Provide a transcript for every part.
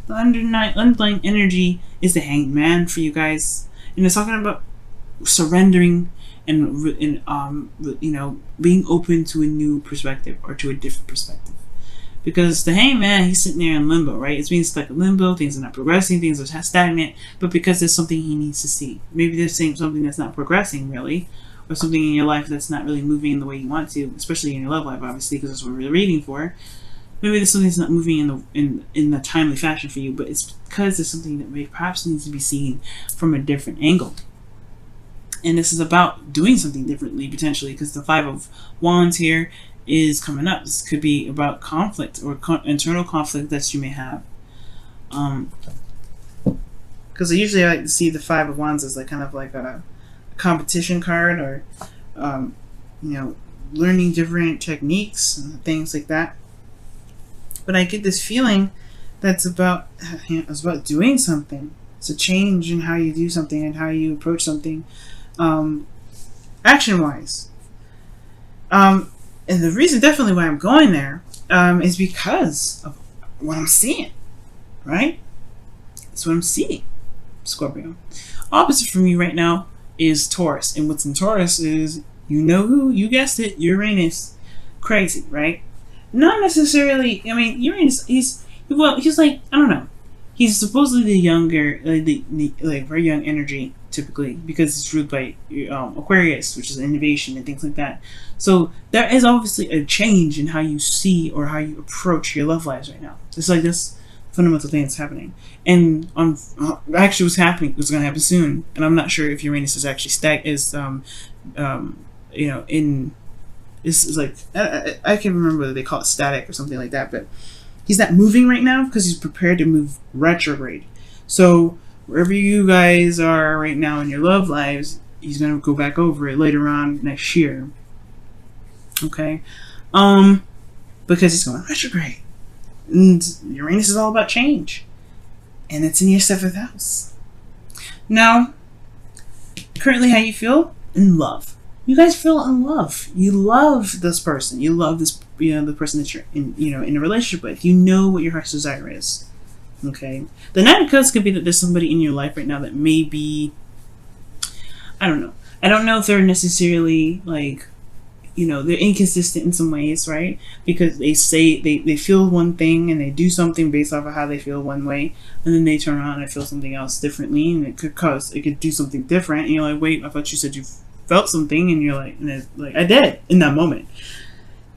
The underlying energy is the Hanged Man for you guys, and it's talking about surrendering and being open to a new perspective or to a different perspective. Because the Hanged Man, he's sitting there in limbo, right? It's being stuck in limbo. Things are not progressing. Things are stagnant. But because there's something he needs to see. Maybe there's something that's not progressing really, or something in your life that's not really moving in the way you want to, especially in your love life, obviously, because that's what we're reading for. Maybe there's something that's not moving in a timely fashion for you, but it's because there's something that perhaps needs to be seen from a different angle. And this is about doing something differently, potentially, because the Five of Wands here is coming up. This could be about conflict or internal conflict that you may have. Because I usually like to see the Five of Wands as like kind of like a competition card, or learning different techniques and things like that. But I get this feeling that's about doing something. It's a change in how you do something and how you approach something, action-wise. And the reason definitely why I'm going there is because of what I'm seeing, right? That's what I'm seeing, Scorpio. Opposite from you right now is Taurus. And what's in Taurus is, you know who? You guessed it, Uranus. Crazy, right? Not necessarily, I mean, Uranus, he's like, I don't know. He's supposedly the younger, like very young energy, typically, because it's ruled by Aquarius, which is innovation and things like that. So there is obviously a change in how you see or how you approach your love lives right now. It's like this fundamental thing that's happening, and actually what's going to happen soon. And I'm not sure if Uranus is actually this is like I can't remember whether they call it static or something like that, but he's not moving right now because he's prepared to move retrograde. So wherever you guys are right now in your love lives, he's going to go back over it later on next year. Okay? Because he's going retrograde. And Uranus is all about change. And it's in your 7th house. Now, currently how you feel? In love. You guys feel in love. You love this person. You love this, the person that you're in a relationship with. You know what your heart's desire is. Okay? The Knight of Cups could be that there's somebody in your life right now that may be, I don't know. I don't know if they're necessarily like, they're inconsistent in some ways, right? Because they say they feel one thing and they do something based off of how they feel one way, and then they turn around and feel something else differently, and it could do something different, and you're like, wait, I thought you said you felt something, and you're like, I did in that moment.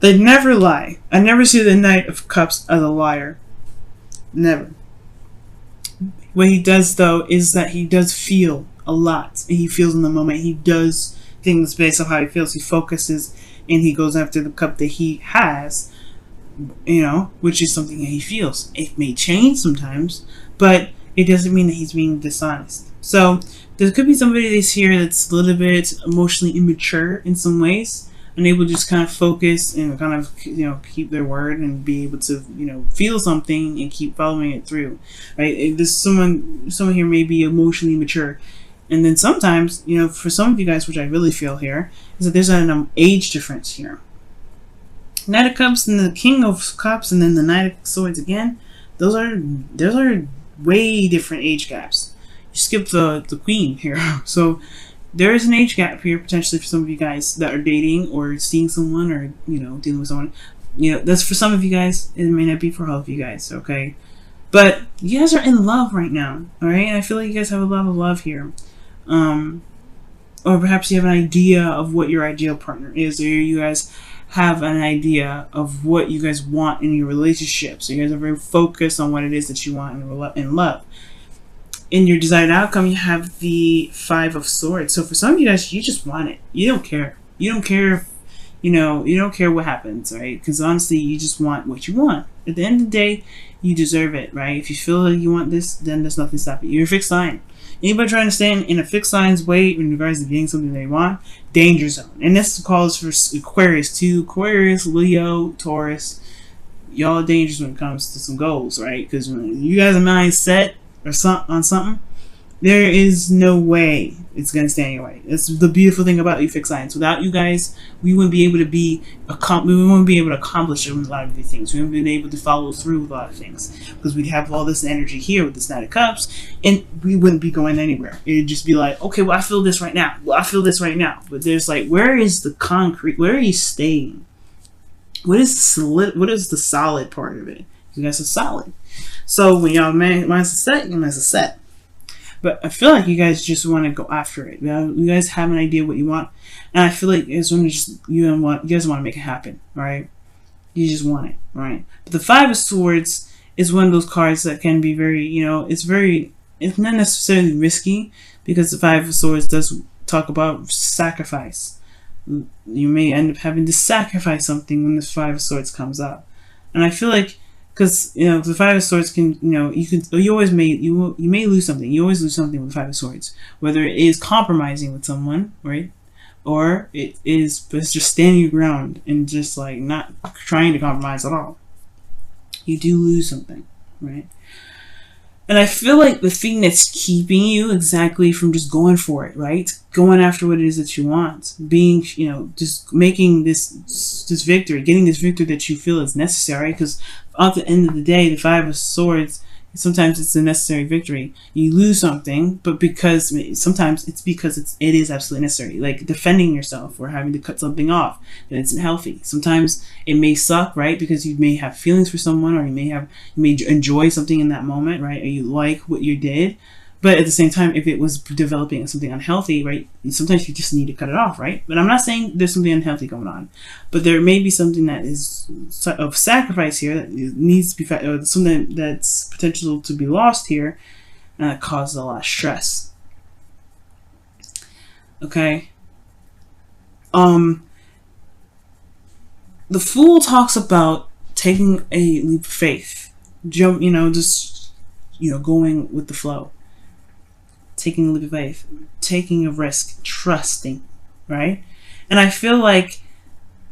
They never lie. I never see the Knight of Cups as a liar. Never. What he does though is that he does feel a lot, and he feels in the moment. He does things based on how he feels. He focuses and he goes after the cup that he has, which is something that he feels. It may change sometimes, but it doesn't mean that he's being dishonest. So there could be somebody that's here that's a little bit emotionally immature in some ways, unable to just kind of focus and kind of keep their word and be able to feel something and keep following it through. Right? There's someone here may be emotionally mature. And then sometimes, for some of you guys, which I really feel here, is that there's an age difference here. Knight of Cups and the King of Cups and then the Knight of Swords again, those are way different age gaps. You skip the Queen here. So there is an age gap here potentially for some of you guys that are dating or seeing someone or, dealing with someone. That's for some of you guys. It may not be for all of you guys, okay? But you guys are in love right now, all right? And I feel like you guys have a lot of love here. Or perhaps you have an idea of what your ideal partner is, or you guys have an idea of what you guys want in your relationship. So you guys are very focused on what it is that you want in love. In your desired outcome, you have the Five of Swords. So for some of you guys, you just want it. You don't care. You don't care if, you don't care what happens, right? Because honestly, you just want what you want. At the end of the day, you deserve it, right? If you feel like you want this, then there's nothing stopping you. You're a fixed sign. Anybody trying to stand in a fixed sign's way in regards to getting something they want, danger zone. And this calls for Aquarius too. Aquarius, Leo, Taurus, y'all dangerous when it comes to some goals, right? Because when you guys are mind set or on something, There is no way it's gonna stand your way. It's the beautiful thing about you fixed signs. Without you guys, we wouldn't be able to accomplish a lot of these things. We wouldn't be able to follow through with a lot of things because we'd have all this energy here with this Knight of Cups, and we wouldn't be going anywhere. It'd just be like, okay, well, I feel this right now. Well, I feel this right now. But there's like, where is the concrete? Where are you staying? What is the solid? What is the solid part of it? You guys are solid. So when y'all mind's set, your mind's set. But I feel like you guys just want to go after it. You guys have an idea what you want, and I feel like it's when you guys want to make it happen, right? You just want it, right? But the Five of Swords is one of those cards that can be very, it's not necessarily risky because the Five of Swords does talk about sacrifice. You may end up having to sacrifice something when the Five of Swords comes up, and I feel like. Because the Five of Swords can, you may lose something. You always lose something with the Five of Swords, whether it is compromising with someone, right, or it's just standing your ground and just like not trying to compromise at all. You do lose something, right? And I feel like the thing that's keeping you exactly from just going for it, right? Going after what it is that you want, being, just making this victory, getting this victory that you feel is necessary. Because at the end of the day, the Five of Swords, sometimes it's a necessary victory. You lose something, but sometimes it's because it is absolutely necessary. Like defending yourself or having to cut something off that isn't healthy. Sometimes it may suck, right? Because you may have feelings for someone, or you may enjoy something in that moment, right? Or you like what you did. But at the same time, if it was developing something unhealthy, right, sometimes you just need to cut it off, right? But I'm not saying there's something unhealthy going on. But there may be something that is of sacrifice here that needs to be, or something that's potential to be lost here, and that causes a lot of stress. Okay? The Fool talks about taking a leap of faith. Going with the flow. Taking a leap of faith, taking a risk, trusting, right? And I feel like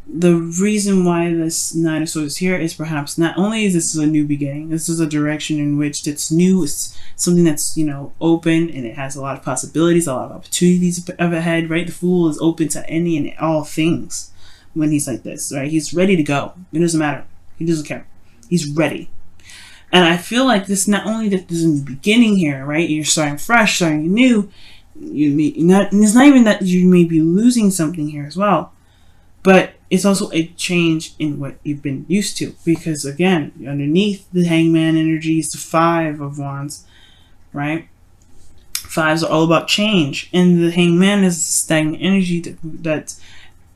the reason why this Nine of Swords is here is perhaps not only is this a new beginning, this is a direction in which it's new, it's something that's, open, and it has a lot of possibilities, a lot of opportunities up ahead, right? The Fool is open to any and all things when he's like this, right? He's ready to go. It doesn't matter. He doesn't care. He's ready. And I feel like this, not only that there's a new beginning here, right? You're starting fresh, starting new. It's not even that you may be losing something here as well, but it's also a change in what you've been used to. Because again, underneath the Hangman energy is the Five of Wands, right? Fives are all about change, and the Hangman is stagnant energy that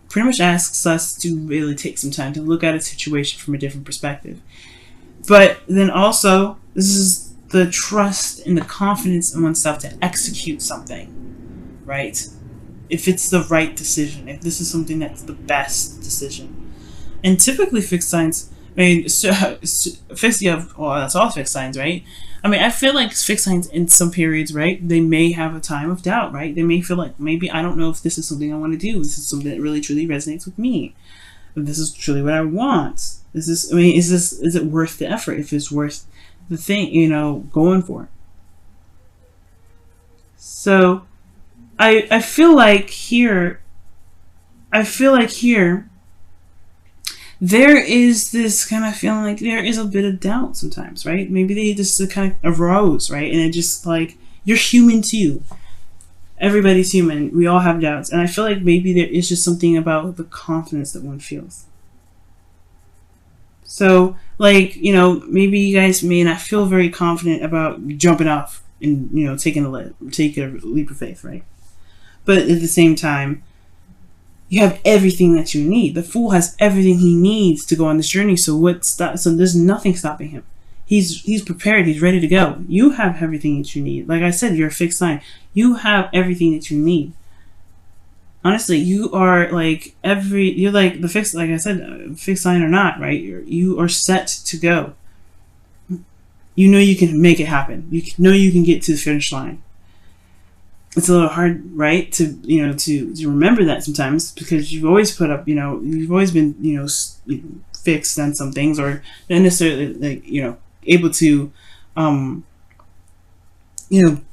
pretty much asks us to really take some time to look at a situation from a different perspective. But then also, this is the trust and the confidence in oneself to execute something, right? If it's the right decision, if this is something that's the best decision. And typically fixed signs, that's all fixed signs, right? I feel like fixed signs in some periods, right, they may have a time of doubt, right? They may feel like, maybe I don't know if this is something I want to do. This is something that really, truly resonates with me. If this is truly what I want. Is it worth the effort? If it's worth the thing, going for it. So I feel like here there is this kind of feeling like there is a bit of doubt sometimes, right? Maybe they just kind of arose, right? And it just like, you're human too. Everybody's human. We all have doubts. And I feel like maybe there is just something about the confidence that one feels. So, like, maybe you guys may not feel very confident about jumping off and, taking a leap of faith, right? But at the same time, you have everything that you need. The Fool has everything he needs to go on this journey. So there's nothing stopping him. He's prepared. He's ready to go. You have everything that you need. Like I said, you're a fixed sign. You have everything that you need. Honestly, you are like you're like the fixed, like I said, fixed sign or not, right? You are set to go. You can make it happen. You can get to the finish line. It's a little hard, right? To remember that sometimes, because you've always put up, you've always been, fixed on some things, or not necessarily like, able to,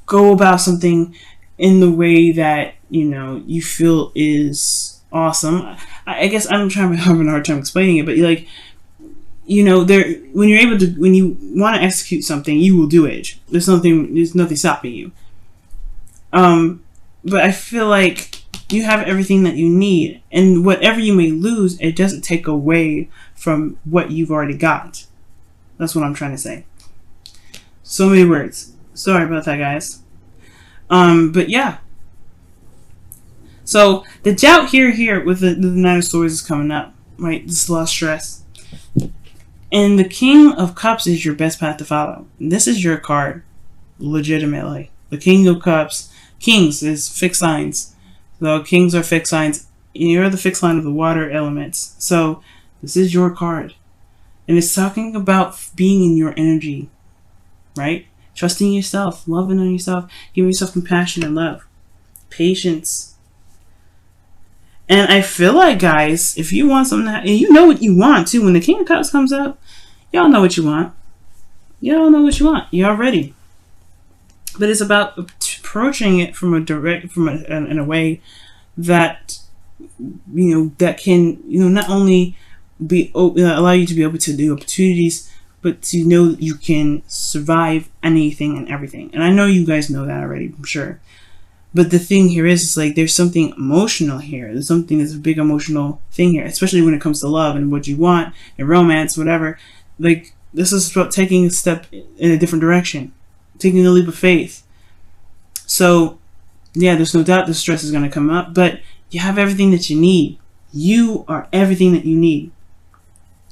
go about something in the way that, you know, you feel is awesome. I guess I'm having a hard time explaining it, but like, you know, when you want to execute something, you will do it. There's nothing stopping you. But I feel like you have everything that you need, and whatever you may lose, it doesn't take away from what you've already got. That's what I'm trying to say. So many words. Sorry about that, guys. But yeah. So the doubt here with the Nine of Swords is coming up, right? This is a lot of stress. And the King of Cups is your best path to follow. This is your card, legitimately. The King of Cups. Kings is fixed signs. So kings are fixed signs. You're the fixed line of the water elements. So this is your card. And it's talking about being in your energy, right? Trusting yourself, loving on yourself, giving yourself compassion and love. Patience. And I feel like, guys, if you want something, and you know what you want too, when the King of Cups comes up, y'all know what you want. Y'all know what you want. Y'all ready. But it's about approaching it from in a way that, you know, that can, you know, not only be allow you to be able to do opportunities, but to know that you can survive anything and everything. And I know you guys know that already, I'm sure. But the thing here is like there's something emotional here. There's something that's a big emotional thing here, especially when it comes to love and what you want and romance, whatever. Like, this is about taking a step in a different direction, taking a leap of faith. So, yeah, there's no doubt the stress is going to come up, but you have everything that you need. You are everything that you need.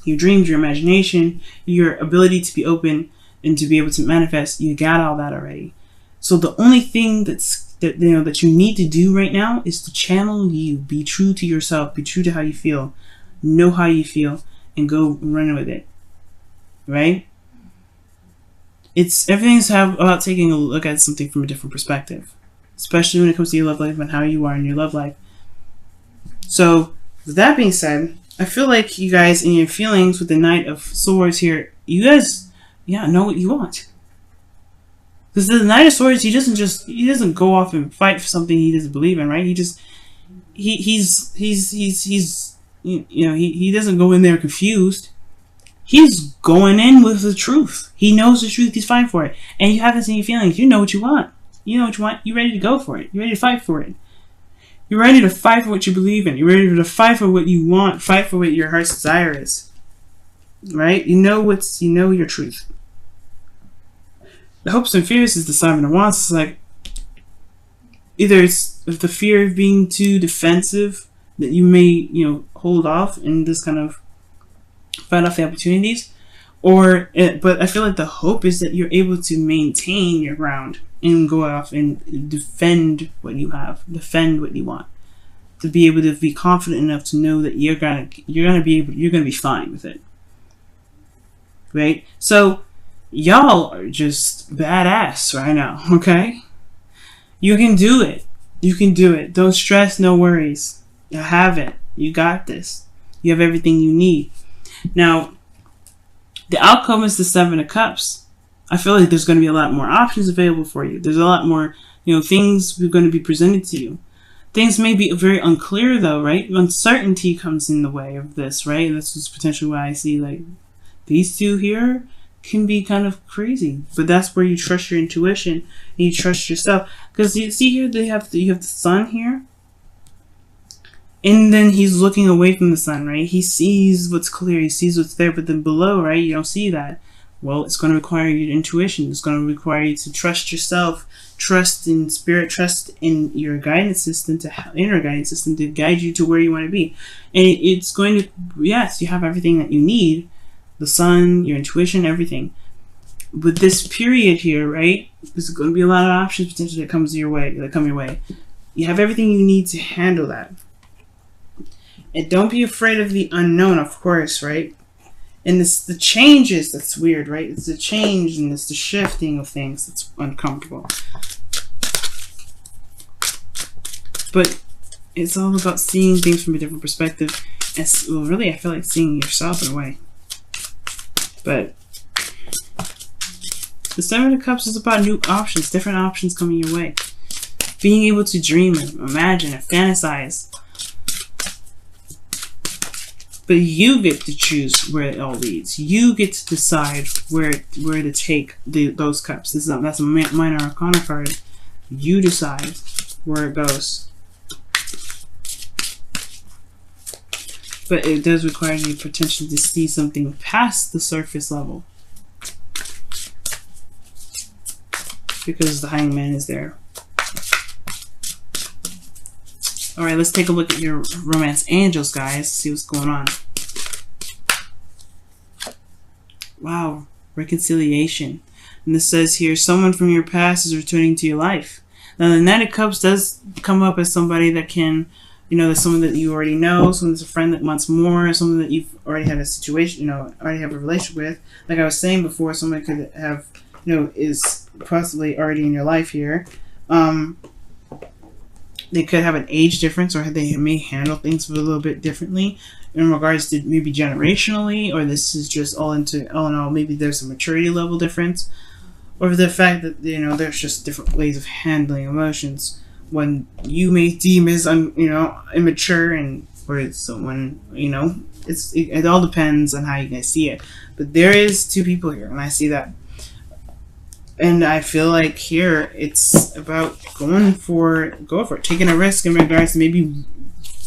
Your dreams, your imagination, your ability to be open and to be able to manifest, you got all that already. So the only thing that you need to do right now is to channel you, be true to yourself, be true to how you feel, know how you feel, and go run with it. Right? Everything's about taking a look at something from a different perspective, especially when it comes to your love life and how you are in your love life. So, with that being said, I feel like you guys in your feelings with the Knight of Swords here, you guys, know what you want. Because the Knight of Swords, he doesn't go off and fight for something he doesn't believe in, right? He doesn't go in there confused. He's going in with the truth. He knows the truth. He's fighting for it. And you have this in your feelings. You know what you want. You know what you want. You're ready to go for it. You're ready to fight for it. You're ready to fight for what you believe in. You're ready to fight for what you want. Fight for what your heart's desire is. Right? You know your truth. The hopes and fears is the Seven of Wands. It's like, either it's the fear of being too defensive that you may, hold off and just kind of fight off the opportunities, but I feel like the hope is that you're able to maintain your ground and go off and defend what you have, defend what you want, to be able to be confident enough to know that you're gonna be fine with it, right? So y'all are just badass right now, okay? You can do it. You can do it. Don't stress, no worries. You have it. You got this. You have everything you need. Now, the outcome is the Seven of Cups. I feel like there's going to be a lot more options available for you. There's a lot more, things are going to be presented to you. Things may be very unclear, though, right? Uncertainty comes in the way of this, right? This is potentially why I see, like, these two here can be kind of crazy. But that's where you trust your intuition and you trust yourself. Because you see here, you have the sun here. And then he's looking away from the sun, right? He sees what's clear. He sees what's there. But then below, right, you don't see that. Well, it's going to require your intuition. It's going to require you to trust yourself, trust in spirit, trust in your guidance system, inner guidance system to guide you to where you want to be. And it's going to, yes, you have everything that you need. The sun, your intuition, everything. But this period here, right, there's going to be a lot of options potentially that come your way. You have everything you need to handle that. And don't be afraid of the unknown, of course, right? And it's the changes that's weird, right? It's the change and it's the shifting of things that's uncomfortable. But it's all about seeing things from a different perspective. Well, really, I feel like seeing yourself in a way. But The Seven of Cups is about new options, different options coming your way. Being able to dream and imagine and fantasize. But you get to choose where it all leads. You get to decide where to take those cups. That's a minor arcana card. You decide where it goes. But it does require the potential to see something past the surface level. Because the Hangman is there. Alright, let's take a look at your romance angels, guys. See what's going on. Wow, reconciliation. And this says here, someone from your past is returning to your life. Now, the Knight of Cups does come up as somebody that can, you know, that's someone that you already know, someone that's a friend that wants more, someone that you've already had a situation, you know, already have a relationship with. Like I was saying before, somebody could have, you know, is possibly already in your life here. They could have an age difference, or they may handle things a little bit differently in regards to maybe generationally, or this is just all in all, maybe there's a maturity level difference, or the fact that, you know, there's just different ways of handling emotions. When you may deem as you know, immature, and or someone, you know, it all depends on how you guys see it. But there is two people here, and I see that. And I feel like here it's about go for it, taking a risk in regards to maybe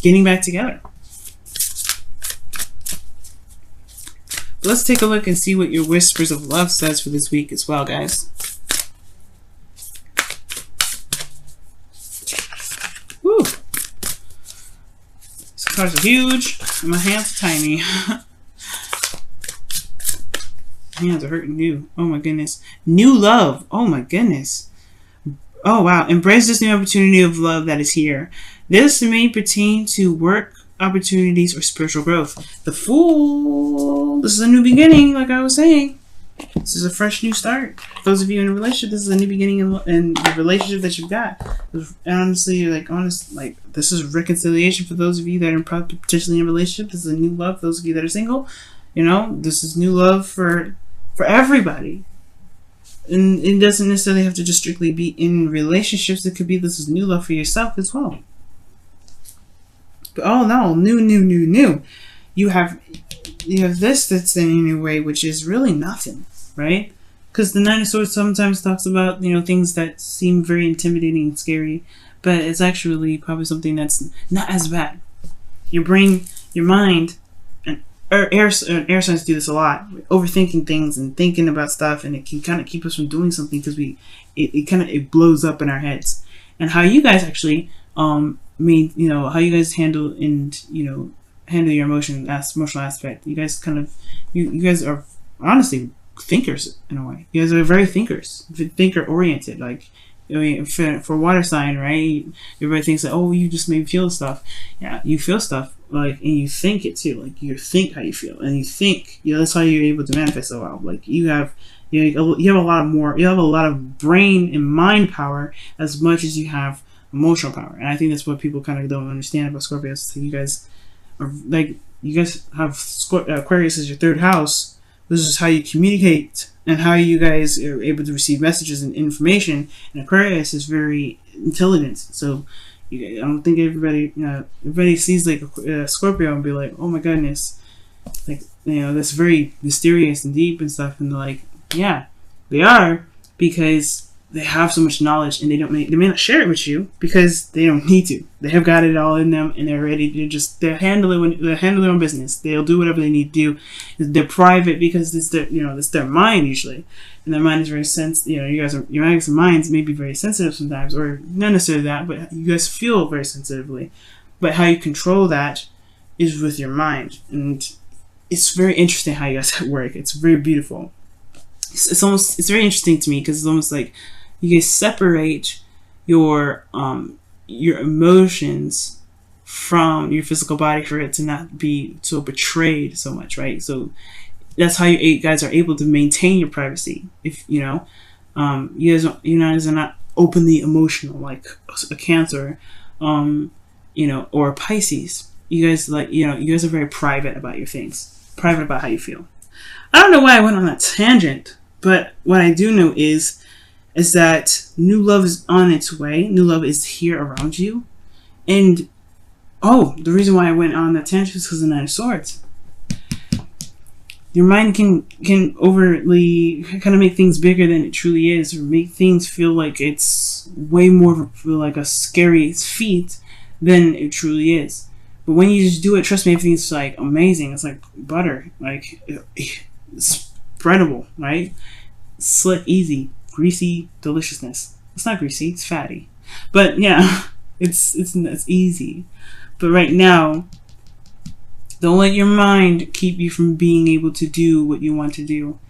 getting back together. But let's take a look and see what your Whispers of Love says for this week as well, guys. Woo! These cards are huge, and my hands are tiny. Hands are hurting new. Oh my goodness. New love. Oh my goodness. Oh wow. Embrace this new opportunity of love that is here. This may pertain to work opportunities or spiritual growth. The Fool. This is a new beginning, like I was saying. This is a fresh new start. For those of you in a relationship, this is a new beginning in the relationship that you've got. And honestly, this is reconciliation for those of you that are potentially in a relationship. This is a new love for those of you that are single. You know, this is new love for everybody. And it doesn't necessarily have to just strictly be in relationships. It could be this is new love for yourself as well. But oh no, new. You have this that's in your way, which is really nothing, right? Because the Nine of Swords sometimes talks about, you know, things that seem very intimidating and scary, but it's actually probably something that's not as bad. Your brain, your mind, air signs do this a lot, overthinking things and thinking about stuff, and it can kind of keep us from doing something because it blows up in our heads. And how you guys actually how you guys handle your emotional aspect. You guys you guys are honestly thinkers in a way. You guys are very thinker oriented. Like, I mean, for water sign, right? Everybody thinks that, oh, you just maybe feel stuff. Yeah, you feel stuff, like, and you think it too. Like, you think how you feel, and you think, that's how you're able to manifest so well. Like, you have a lot of brain and mind power as much as you have emotional power. And I think that's what people kind of don't understand about Scorpios. So you guys have Aquarius as your third house. This is how you communicate and how you guys are able to receive messages and information. And Aquarius is very intelligent. So I don't think everybody sees like a Scorpio and be like, oh my goodness, like, that's very mysterious and deep and stuff. And they're like, yeah, they are, because they have so much knowledge, and they may not share it with you because they don't need to. They have got it all in them, and they're ready to they're handling their own business. They'll do whatever they need to do. They're private because it's their mind usually, and their mind is very sensitive. Your guys' minds may be very sensitive sometimes, or not necessarily that, but you guys feel very sensitively. But how you control that is with your mind, and it's very interesting how you guys work. It's very beautiful. It's very interesting to me because it's almost like you guys separate your emotions from your physical body for it to not be so betrayed so much, right? So that's how you guys are able to maintain your privacy. If you guys are not openly emotional like a Cancer, or a Pisces. You guys you guys are very private about your things, private about how you feel. I don't know why I went on that tangent, But what I do know is that new love is on its way. New love is here around you. And, oh, the reason why I went on that tangent is because of the Nine of Swords. Your mind can overtly kind of make things bigger than it truly is, or make things feel like it's way more like a scary feat than it truly is. But when you just do it, trust me, everything's like amazing. It's like butter, like it's spreadable, right? Slick, easy, greasy deliciousness. It's not greasy, it's fatty, but yeah, it's easy. But right now, don't let your mind keep you from being able to do what you want to do.